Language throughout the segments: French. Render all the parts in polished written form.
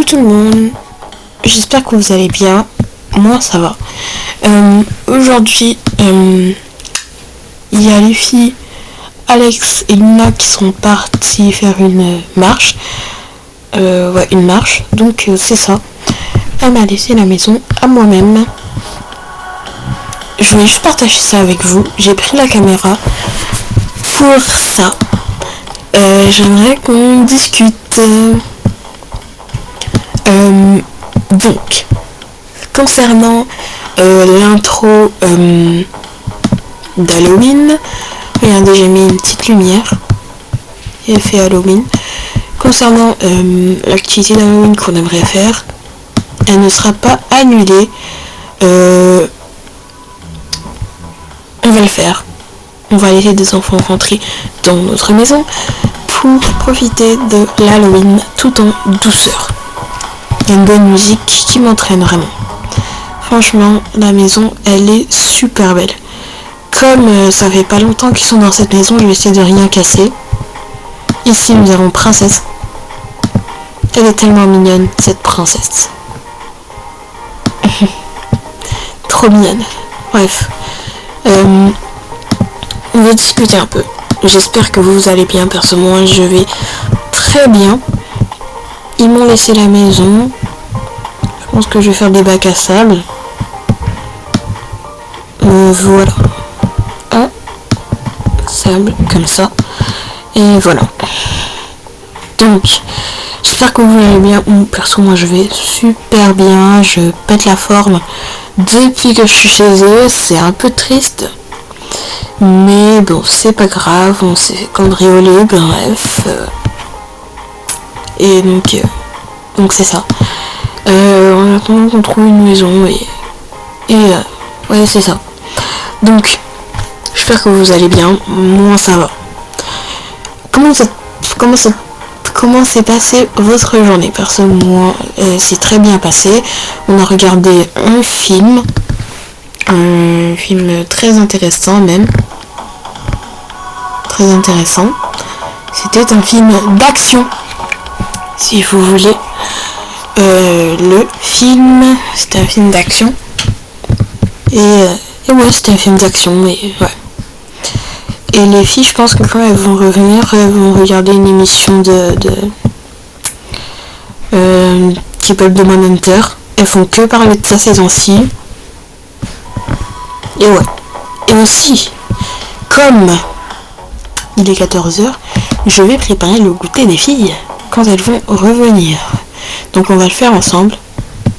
Tout le monde, j'espère que vous allez bien. Moi ça va. Aujourd'hui, il y a les filles Alex et Luna qui sont parties faire une marche. Une marche. Donc c'est ça. Elle m'a laissé la maison à moi-même. Je voulais juste partager ça avec vous. J'ai pris la caméra pour ça. J'aimerais qu'on discute. Donc, concernant l'intro d'Halloween, regardez, j'ai mis une petite lumière, effet Halloween. Concernant l'activité d'Halloween qu'on aimerait faire, elle ne sera pas annulée. On va le faire. On va laisser des enfants rentrer dans notre maison pour profiter de l'Halloween tout en douceur. Il y a une bonne musique qui m'entraîne vraiment. Franchement, la maison, elle est super belle. Comme ça fait pas longtemps qu'ils sont dans cette maison, je vais essayer de rien casser. Ici, nous avons Princesse. Elle est tellement mignonne, cette princesse. Trop mignonne. Bref. On va discuter un peu. J'espère que vous allez bien. Perso, moi, je vais très bien. Ils m'ont laissé la maison. Je pense que je vais faire des bacs à sable. Voilà. Sable, comme ça. Et voilà. Donc, j'espère que vous allez bien. Perso, moi, je vais super bien. Je pète la forme depuis que je suis chez eux. C'est un peu triste. Mais bon, c'est pas grave. On s'est fait cambrioler, bref. Et donc c'est ça. En attendant qu'on trouve une maison ouais, c'est ça. Donc, j'espère que vous allez bien. Moi, ça va. Comment s'est passée votre journée? Perso, moi, c'est très bien passé. On a regardé un film très intéressant même. Très intéressant. C'était un film d'action, si vous voulez. Le film, c'était un film d'action. Et ouais, c'était un film d'action. Et ouais. Et les filles, je pense que quand elles vont revenir, elles vont regarder une émission qui s'appelle The Manhunter. Elles font que parler de ça ces temps-ci. Et ouais. Et aussi, comme il est 14h, je vais préparer le goûter des filles quand elles vont revenir. Donc on va le faire ensemble.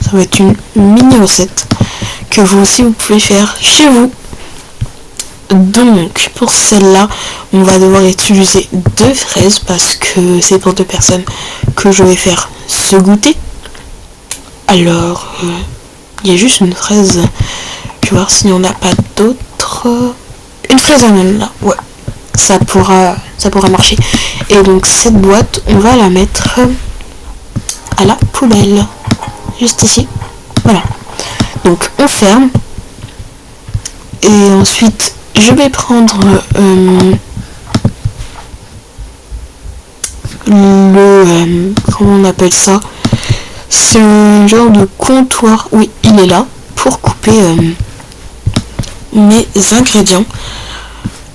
Ça va être une mini recette que vous aussi vous pouvez faire chez vous. Donc pour celle-là, on va devoir utiliser 2 fraises parce que c'est pour 2 personnes que je vais faire ce goûter. Alors, il y a juste une fraise. Je vais voir si on n'a pas d'autres. Une fraise onion là, ouais. Ça pourra marcher. Et donc cette boîte, on va la mettre à la poubelle. Juste ici. Voilà. Donc on ferme. Et ensuite, je vais prendre comment on appelle ça? C'est un genre de comptoir. Oui, il est là pour couper mes ingrédients.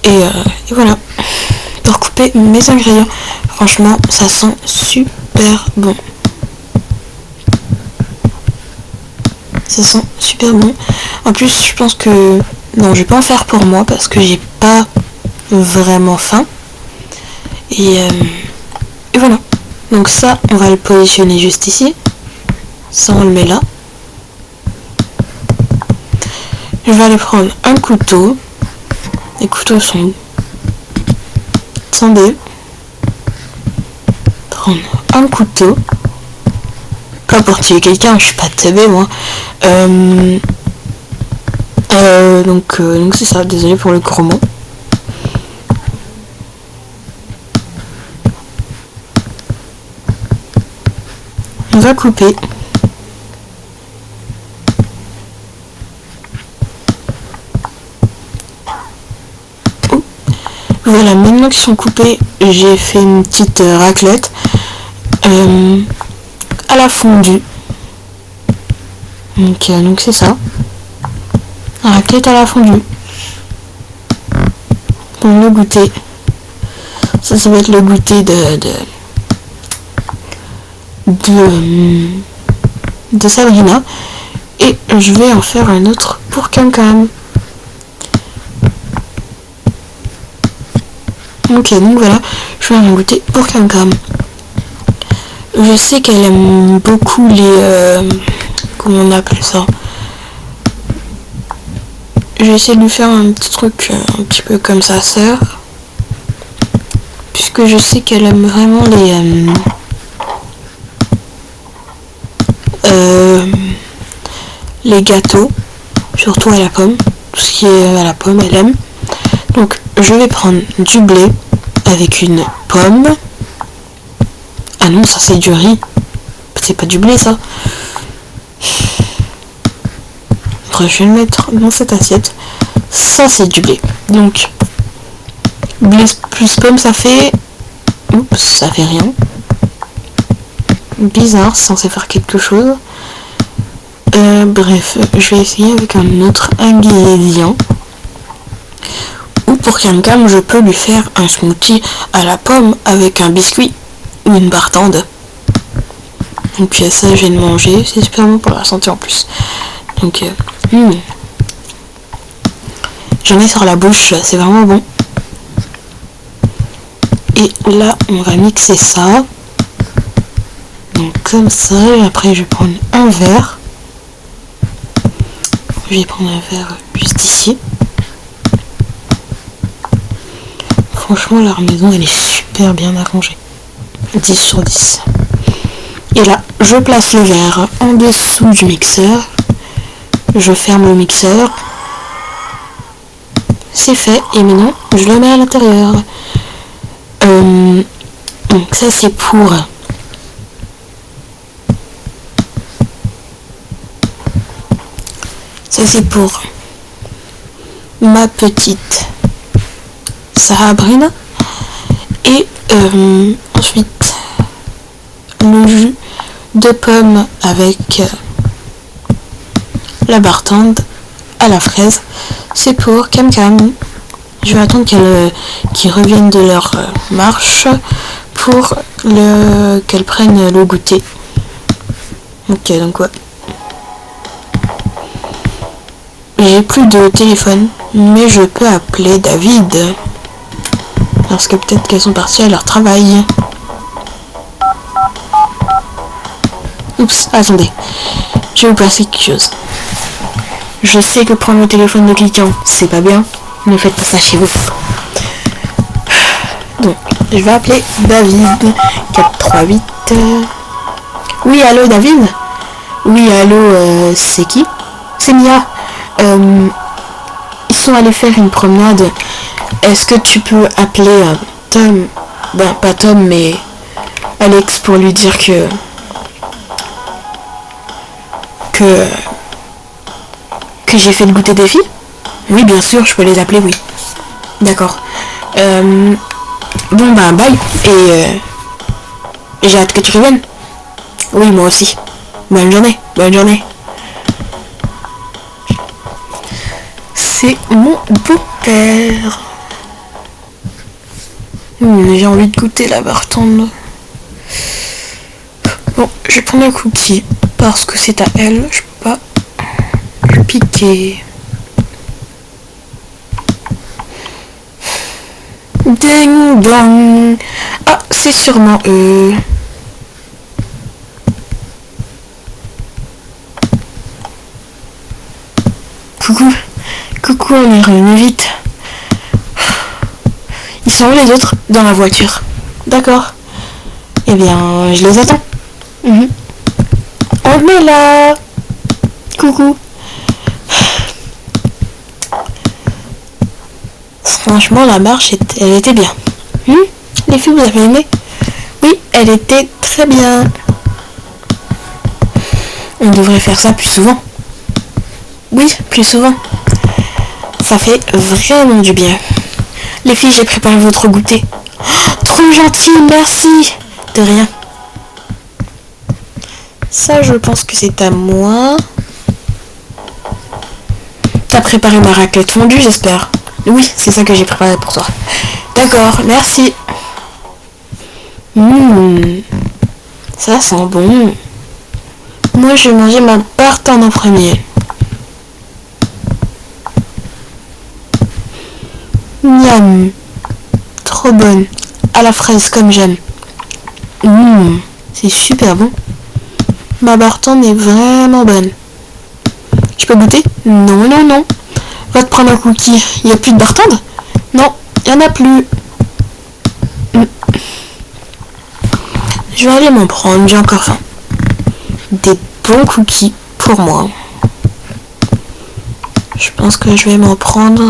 Et voilà. Pour couper mes ingrédients. Franchement, ça sent super bon. Ça sent super bon. En plus, je pense que... Non, je vais pas en faire pour moi parce que j'ai pas vraiment faim. Et voilà. Donc ça, on va le positionner juste ici. Ça, on le met là. Je vais aller prendre un couteau. Les couteaux sont... Attendez. Prendre un couteau. Pas pour tuer quelqu'un, je suis pas teubé moi. Donc c'est ça, désolé pour le gros mot. On va couper. Voilà, maintenant qu'ils sont coupés, j'ai fait une petite raclette. à la fondue. Donc c'est ça. Un raclette à la fondue. Pour le goûter. Ça va être le goûter de Sabrina. Et je vais en faire un autre pour Cam. Ok, donc voilà, je vais en goûter pour Cam. Je sais qu'elle aime beaucoup les... comment on appelle ça? Je vais essayer de lui faire un petit truc un petit peu comme sa sœur. Puisque je sais qu'elle aime vraiment les gâteaux. Surtout à la pomme. Tout ce qui est à la pomme, elle aime. Donc je vais prendre du blé avec une pomme. Ah non, ça c'est du riz. C'est pas du blé ça. Je vais le mettre dans cette assiette. Ça c'est du blé. Donc blé plus pomme ça fait... Oups, ça fait rien. Bizarre, c'est censé faire quelque chose. Bref, je vais essayer avec un autre ingrédient. Ou pour Cam, je peux lui faire un smoothie à la pomme avec un biscuit ou une barre tendre. Donc ça, je vais le manger. C'est super bon pour la santé en plus. Donc, j'en ai sur la bouche, c'est vraiment bon. Et là, on va mixer ça. Donc comme ça, et après je vais prendre un verre. Je vais prendre un verre juste ici. Franchement, leur maison, elle est super bien arrangée. 10 sur 10. Et là, je place le verre en dessous du mixeur. Je ferme le mixeur. C'est fait. Et maintenant, je le mets à l'intérieur. Donc ça, c'est pour... Ça, c'est pour ma petite Sabrina. Et ensuite, le jus de pomme avec la barre tendre à la fraise, c'est pour Cam. Je vais attendre qu'ils reviennent de leur marche pour qu'elles prennent le goûter. Ok, donc ouais. J'ai plus de téléphone, mais je peux appeler David. Parce que peut-être qu'elles sont parties à leur travail. Oups, attendez. Je vais vous passer quelque chose. Je sais que prendre le téléphone de quelqu'un, c'est pas bien. Ne faites pas ça chez vous. Donc, je vais appeler David. 438. Oui, allô David? Oui, allô, c'est qui? C'est Mia. Ils sont allés faire une promenade. Est-ce que tu peux appeler Tom? Ben, pas Tom, mais Alex pour lui dire que j'ai fait le goûter des filles? Oui, bien sûr, je peux les appeler, oui. D'accord. Bon, bah, bye. Et j'ai hâte que tu reviennes. Oui, moi aussi. Bonne journée. Bonne journée. C'est mon beau-père. J'ai envie de goûter la barre tendre. Bon, je vais prendre un cookie parce que c'est à elle. Je peux pas piquer. Ding dong. Ah, c'est sûrement eux. Coucou, on est revenu vite. Ils sont où les autres? Dans la voiture. D'accord. Eh bien, je les attends. On est là. Coucou. Franchement, la marche, elle était bien. Les filles, vous avez aimé? Oui, elle était très bien. On devrait faire ça plus souvent. Oui, plus souvent. Ça fait vraiment du bien. Les filles, j'ai préparé votre goûter. Oh, trop gentil, merci. De rien. Ça, je pense que c'est à moi. T'as préparé ma raclette fondue, j'espère. Oui, c'est ça que j'ai préparé pour toi. D'accord, merci. Ça sent bon. Moi, je vais manger ma tartane en premier. Miam. Trop bonne. À la fraise comme j'aime. C'est super bon. Ma tartane est vraiment bonne. Je peux goûter? Non, non, non. Va te prendre un cookie. Il n'y a plus de bartende? Non, il n'y en a plus. Je vais aller m'en prendre, j'ai encore faim. Des bons cookies pour moi. Je pense que je vais m'en prendre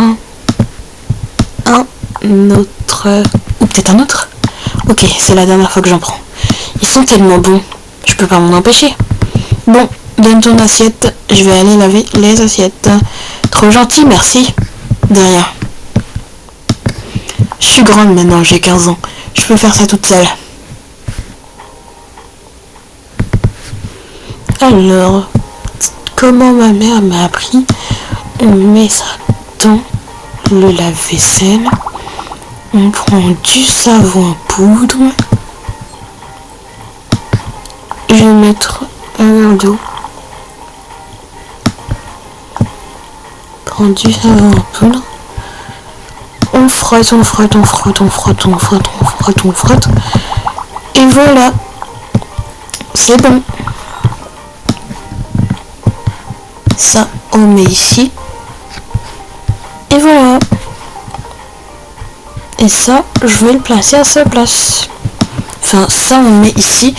un autre. Ou peut-être un autre. Ok, c'est la dernière fois que j'en prends. Ils sont tellement bons, je peux pas m'en empêcher. Bon, donne ton assiette, je vais aller laver les assiettes. Trop gentil, merci. De rien. Je suis grande maintenant, j'ai 15 ans. Je peux faire ça toute seule. Alors, comment ma mère m'a appris, on met ça dans le lave-vaisselle. On prend du savon en poudre. Je vais mettre un verre d'eau. Prends du savon en poudre. On frotte, on frotte, on frotte, on frotte, on frotte, on frotte, on frotte. Et voilà. C'est bon. Ça, on met ici. Et voilà. Et ça, je vais le placer à sa place. Enfin, ça, on met ici.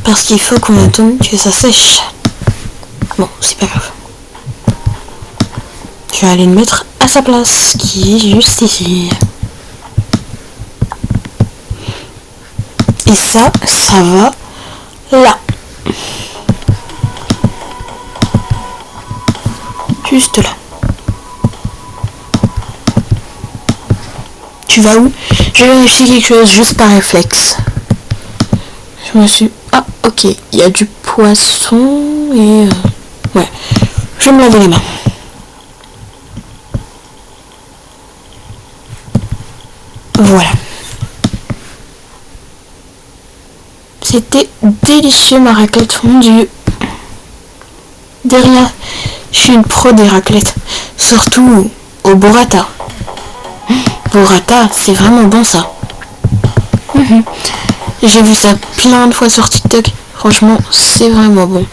Parce qu'il faut qu'on attende que ça sèche. Bon, c'est pas grave. Je vais aller le mettre à sa place, qui est juste ici. Et ça va là. Juste là. Tu vas où? Je vérifie quelque chose juste par réflexe. Je me suis... Ah, ok. Il y a du poisson et... Ouais. Je vais me laver les mains. Voilà. C'était délicieux ma raclette fondue. Derrière, je suis une pro des raclettes. Surtout au burrata. Burrata, c'est vraiment bon ça. J'ai vu ça plein de fois sur TikTok. Franchement, c'est vraiment bon.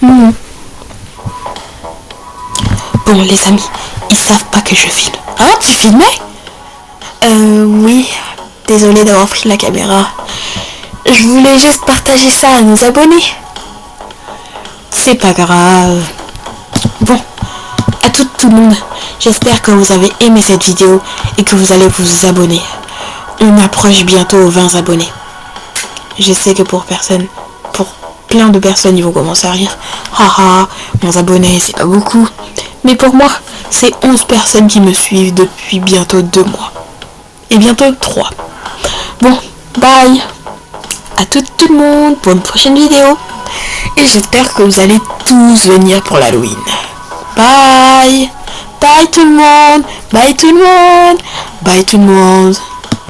Bon, les amis, ils savent pas que je filme. Ah, tu filmais? Oui. Désolée d'avoir pris la caméra. Je voulais juste partager ça à nos abonnés. C'est pas grave. Bon, à tout le monde, j'espère que vous avez aimé cette vidéo et que vous allez vous abonner. On approche bientôt aux 20 abonnés. Je sais que pour plein de personnes, ils vont commencer à rire. Haha, 11 abonnés, c'est pas beaucoup. Mais pour moi, c'est 11 personnes qui me suivent depuis bientôt 2 mois. Et bientôt 3. Bon, bye. À tout le monde pour une prochaine vidéo. Et j'espère que vous allez tous venir pour l'Halloween. Bye. Bye tout le monde. Bye tout le monde. Bye tout le monde.